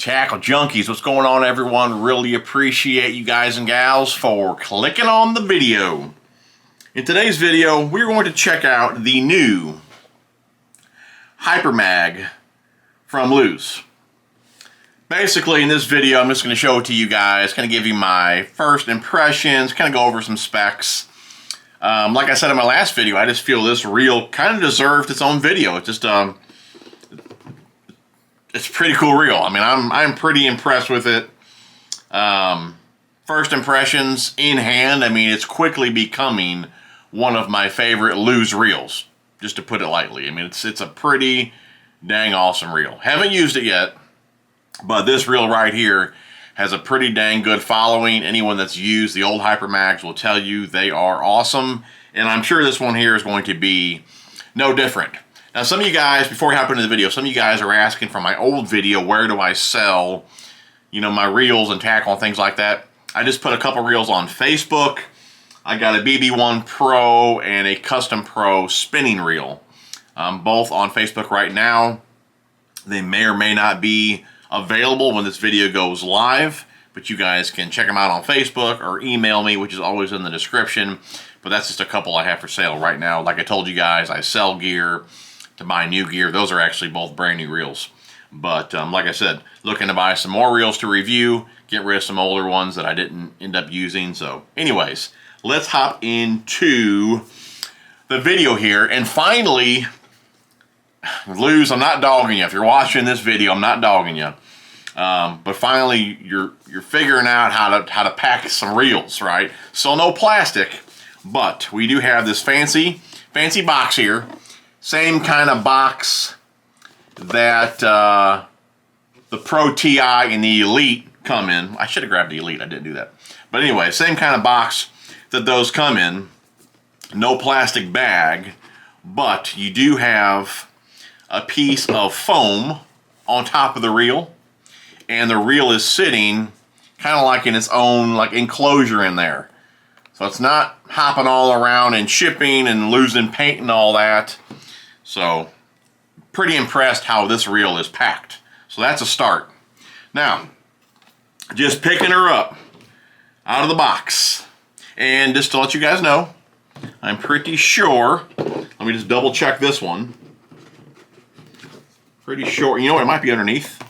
Tackle Junkies, what's going on, everyone? Really appreciate you guys and gals for clicking on the video. In today's video, we're going to check out the new Hypermag from Luz. Basically, in this video, I'm just going to show it to you guys, kind of give you my first impressions, kind of go over some specs. Like I said in my last video, I just feel this reel kind of deserved its own video. It's just, it's a pretty cool reel. I mean, I'm pretty impressed with it. First impressions in hand, I mean, it's quickly becoming one of my favorite Luz reels, just to put it lightly. I mean, it's a pretty dang awesome reel. Haven't used it yet, but this reel right here has a pretty dang good following. Anyone that's used the old Hypermags will tell you they are awesome, and I'm sure this one here is going to be no different. Now, some of you guys, before we hop into the video, some of you guys are asking from my old video, where do I sell, you know, my reels and tackle and things like that. I just put a couple reels on Facebook. I got a BB1 Pro and a Custom Pro spinning reel, both on Facebook right now. They may or may not be available when this video goes live, but you guys can check them out on Facebook or email me, which is always in the description. But that's just a couple I have for sale right now. Like I told you guys, I sell gear to buy new gear. Those are actually both brand new reels. But like I said, looking to buy some more reels to review, get rid of some older ones that I didn't end up using. So anyways, let's hop into the video here. And finally, Luz, I'm not dogging you. If you're watching this video, I'm not dogging you. But finally, you're figuring out how to pack some reels, right? So no plastic, but we do have this fancy box here. Same kind of box that the Pro TI and the Elite come in. I should have grabbed the Elite, I didn't do that. But anyway, same kind of box that those come in. No plastic bag, but you do have a piece of foam on top of the reel. And the reel is sitting kind of like in its own like enclosure in there. So it's not hopping all around and shipping and losing paint and all that. So, pretty impressed how this reel is packed. So that's a start. Now, just picking her up out of the box. And just to let you guys know, I'm pretty sure, let me just double check this one. Pretty sure, you know what, it might be underneath.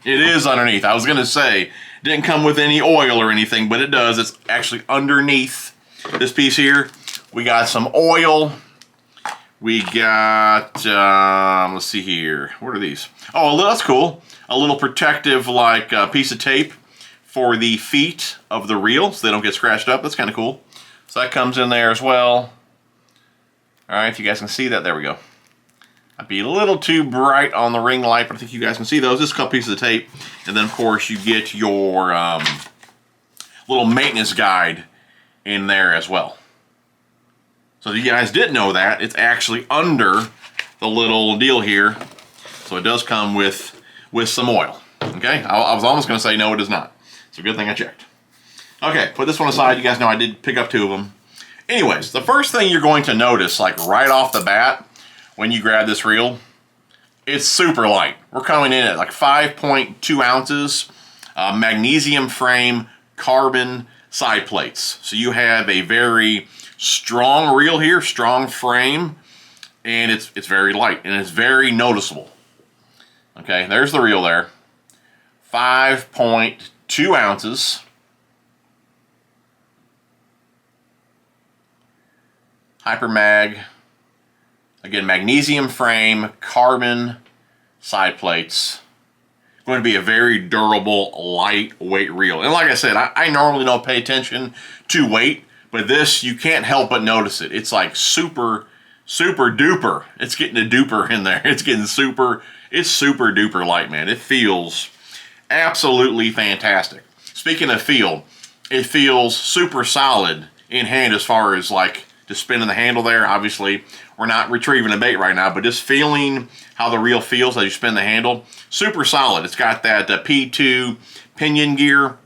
It is underneath. I was going to say, it didn't come with any oil or anything, but it does. It's actually underneath this piece here. We got some oil. We got, let's see here. What are these? Oh, that's cool. A little protective, like, piece of tape for the feet of the reel so they don't get scratched up. That's kind of cool. So that comes in there as well. All right, if you guys can see that, there we go. Might be a little too bright on the ring light, but I think you guys can see those. Just a couple pieces of tape. And then, of course, you get your little maintenance guide in there as well. So if you guys didn't know that, it's actually under the little deal here. So it does come with some oil. Okay, I was almost going to say no, it is not. It's a good thing I checked. Okay, put this one aside. You guys know I did pick up two of them. Anyways, the first thing you're going to notice, like right off the bat, when you grab this reel, it's super light. We're coming in at like 5.2 ounces, magnesium frame, carbon side plates. So you have a very strong reel here, strong frame, and it's very light and it's very noticeable. Okay, there's the reel there. 5.2 ounces. Hypermag. Again, magnesium frame, carbon side plates. Going to be a very durable, lightweight reel. And like I said, I normally don't pay attention to weight, but this, you can't help but notice it. It's like super duper. It's getting a duper in there. It's super duper light, man. It feels absolutely fantastic. Speaking of feel, it feels super solid in hand as far as like just spinning the handle there. Obviously, we're not retrieving a bait right now, but just feeling how the reel feels as you spin the handle, super solid. It's got that P2 pinion gear,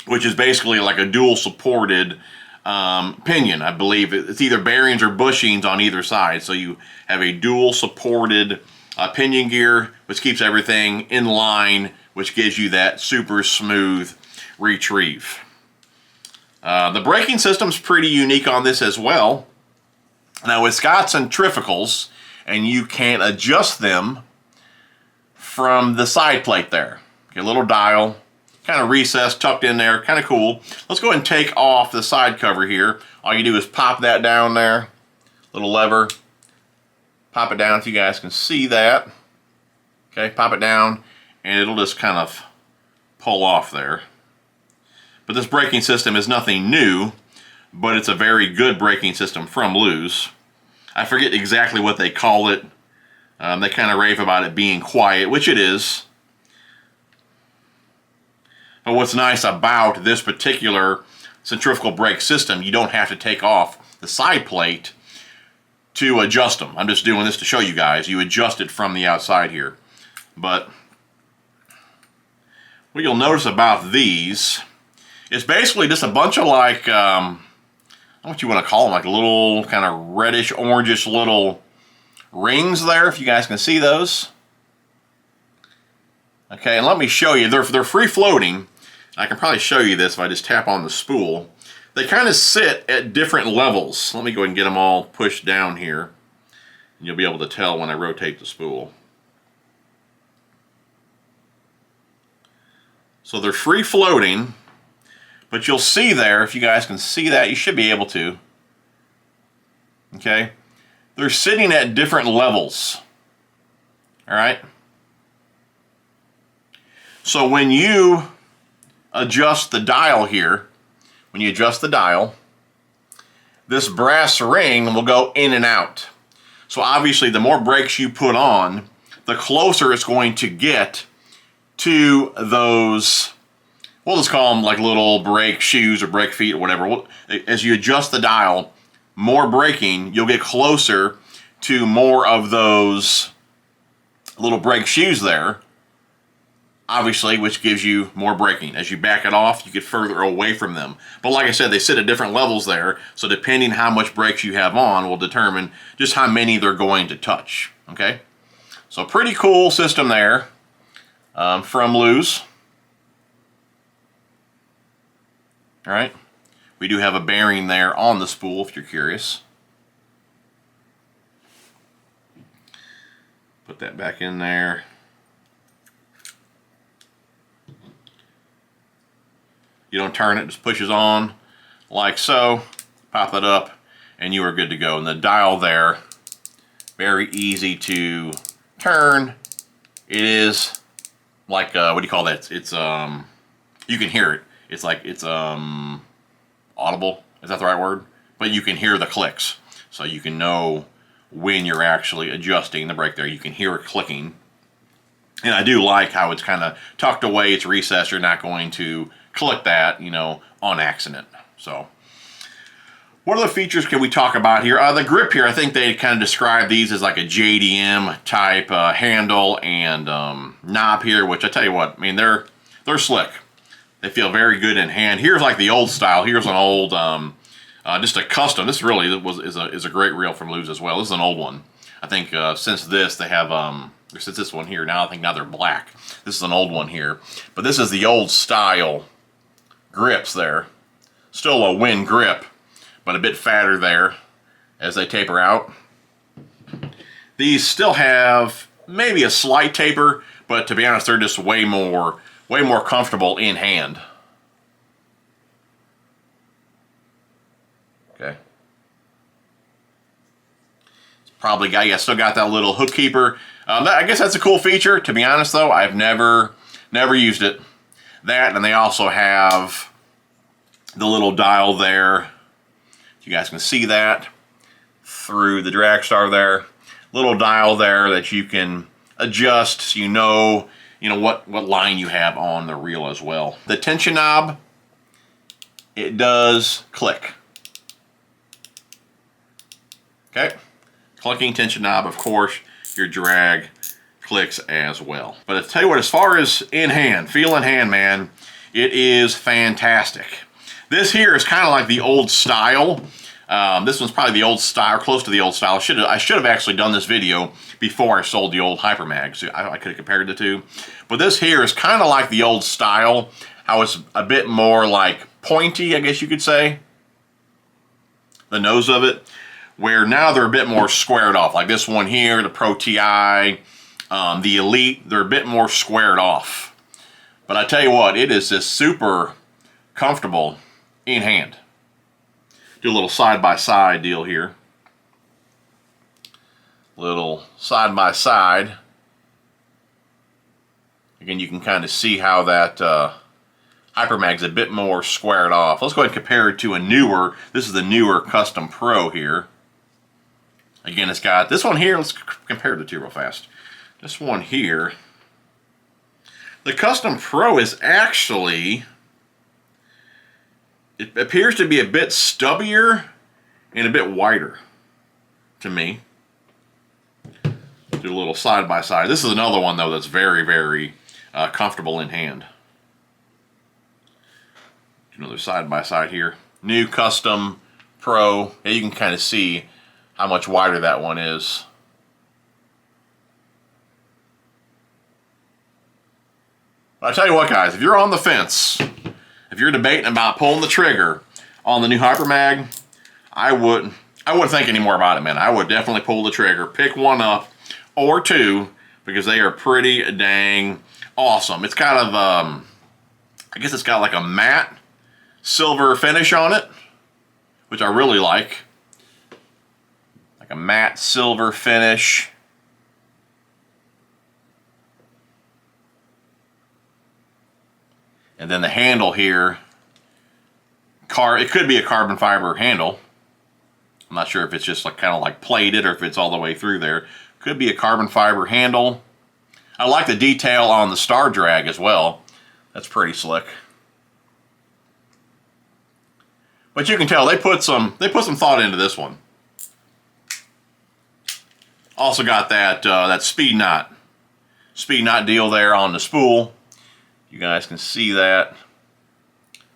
which is basically like a dual supported pinion. I believe it's either bearings or bushings on either side. So you have a dual supported pinion gear, which keeps everything in line, which gives you that super smooth retrieve. The braking system's pretty unique on this as well. Now it's got centrifugals, and you can adjust them from the side plate there. Okay, a little dial, kind of recessed, tucked in there, kind of cool. Let's go ahead and take off the side cover here. All you do is pop that down there, little lever, pop it down so you guys can see that. Okay, pop it down, and it'll just kind of pull off there. But this braking system is nothing new, but it's a very good braking system from Luz. I forget exactly what they call it. They kind of rave about it being quiet, which it is. But what's nice about this particular centrifugal brake system, you don't have to take off the side plate to adjust them. I'm just doing this to show you guys. You adjust it from the outside here. But what you'll notice about these is basically just a bunch of like, I don't know what you want to call them, like little kind of reddish, orangish little rings there, if you guys can see those. Okay, and let me show you. They're free floating. I can probably show you this if I just tap on the spool. They kind of sit at different levels. Let me go ahead and get them all pushed down here. And you'll be able to tell when I rotate the spool. So they're free floating, but you'll see there, if you guys can see that, you should be able to. Okay? They're sitting at different levels. All right? So when you adjust the dial here, when you adjust the dial, this brass ring will go in and out. So obviously the more brakes you put on, the closer it's going to get to those, we'll just call them like little brake shoes or brake feet or whatever. As you adjust the dial, more braking, you'll get closer to more of those little brake shoes there, obviously, which gives you more braking. As you back it off, you get further away from them. But like I said, they sit at different levels there, so depending how much brakes you have on will determine just how many they're going to touch. Okay? So pretty cool system there. From Luz. Alright, we do have a bearing there on the spool if you're curious. Put that back in there. You don't turn it, just pushes on like so. Pop it up and you are good to go. And the dial there, very easy to turn. It is like, what do you call that? It's, you can hear it. It's like, it's, audible. Is that the right word? But you can hear the clicks. So you can know when you're actually adjusting the brake there. You can hear it clicking. And I do like how it's kind of tucked away. It's recessed. You're not going to click that, you know, on accident. So, what other features can we talk about here? The grip here, I think they kind of describe these as like a JDM type handle and knob here, which I tell you what, I mean, they're slick. They feel very good in hand. Here's like the old style. Here's an old, just a custom. This really is a great reel from Luz as well. This is an old one. I think since this, they have, since this one here, now I think now they're black. This is an old one here. But this is the old style grips there. Still a Win grip, but a bit fatter there as they taper out. These still have maybe a slight taper, but to be honest, they're just way more comfortable in hand. Okay. It's probably got, yeah, still got that little hook keeper. I guess that's a cool feature. To be honest though, I've never used it. That, and they also have the little dial there. You guys can see that through the drag star there. Little dial there that you can adjust so you know what line you have on the reel as well. The tension knob, it does click. Okay, clicking tension knob, of course, your drag clicks as well. But I tell you what, as far as in hand, feel in hand, man, it is fantastic. This here is kind of like the old style This one's probably the old style, close to the old style. I should have actually done this video before I sold the old Hypermag, so I could have compared the two. But this here is kind of like the old style, how it's a bit more like pointy, I guess you could say. The nose of it, where now they're a bit more squared off. Like this one here, the Pro TI, the Elite, they're a bit more squared off. But I tell you what, it is just super comfortable in hand. Do a little side-by-side deal here. Little side-by-side. Again, you can kind of see how that Hypermag's a bit more squared off. Let's go ahead and compare it to a newer, this is the newer Custom Pro here. Again, it's got this one here, let's compare the two real fast. This one here, the Custom Pro is actually, it appears to be a bit stubbier and a bit wider to me. Do a little side by side. This is another one though that's very, very comfortable in hand. Do another side by side here. New Custom Pro. Yeah, you can kind of see how much wider that one is. But I tell you what, guys, if you're on the fence, if you're debating about pulling the trigger on the new Hypermag, I wouldn't think any more about it, man. I would definitely pull the trigger, pick one up or two, because they are pretty dang awesome. It's kind of, I guess it's got like a matte silver finish on it, which I really like. Like a matte silver finish. And then the handle here, it could be a carbon fiber handle. I'm not sure if it's just like kind of like plated or if it's all the way through there. Could be a carbon fiber handle. I like the detail on the star drag as well. That's pretty slick. But you can tell they put some thought into this one. Also got that speed knot deal there on the spool. You guys can see that.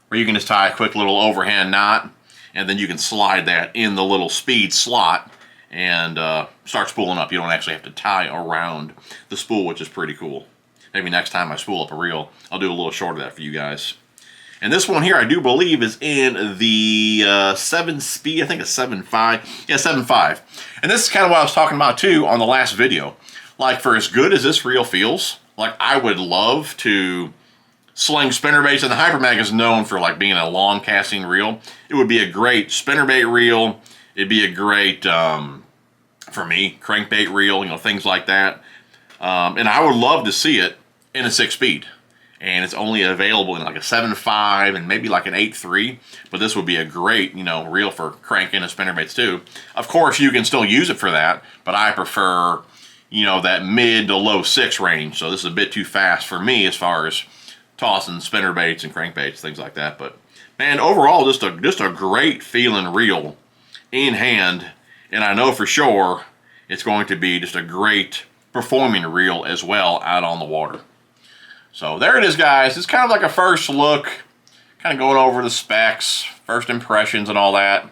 Where you can just tie a quick little overhand knot, and then you can slide that in the little speed slot and start spooling up. You don't actually have to tie around the spool, which is pretty cool. Maybe next time I spool up a reel, I'll do a little short of that for you guys. And this one here, I do believe, is in the 7-speed. I think it's 7.5. Yeah, 7.5. And this is kind of what I was talking about too on the last video. Like, for as good as this reel feels, like I would love to sling spinnerbaits, and the Hypermag is known for like being a long casting reel. It would be a great spinnerbait reel. It'd be a great, for me, crankbait reel, you know, things like that. And I would love to see it in a 6-speed. And it's only available in like a 7.5 and maybe like an 8.3. But this would be a great, you know, reel for cranking and spinnerbaits too. Of course, you can still use it for that, but I prefer, you know, that mid to low 6 range. So this is a bit too fast for me as far as tossing spinnerbaits and crankbaits, things like that. But man, overall, just a great feeling reel in hand. And I know for sure it's going to be just a great performing reel as well out on the water. So there it is, guys. It's kind of like a first look, kind of going over the specs, first impressions and all that.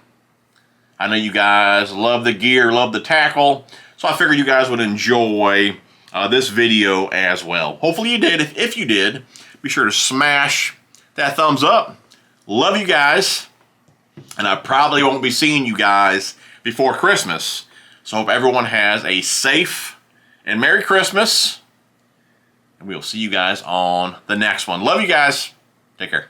I know you guys love the gear, love the tackle, so I figured you guys would enjoy this video as well. Hopefully you did. If you did, be sure to smash that thumbs up. Love you guys, and I probably won't be seeing you guys before Christmas. So hope everyone has a safe and Merry Christmas. And we'll see you guys on the next one. Love you guys. Take care.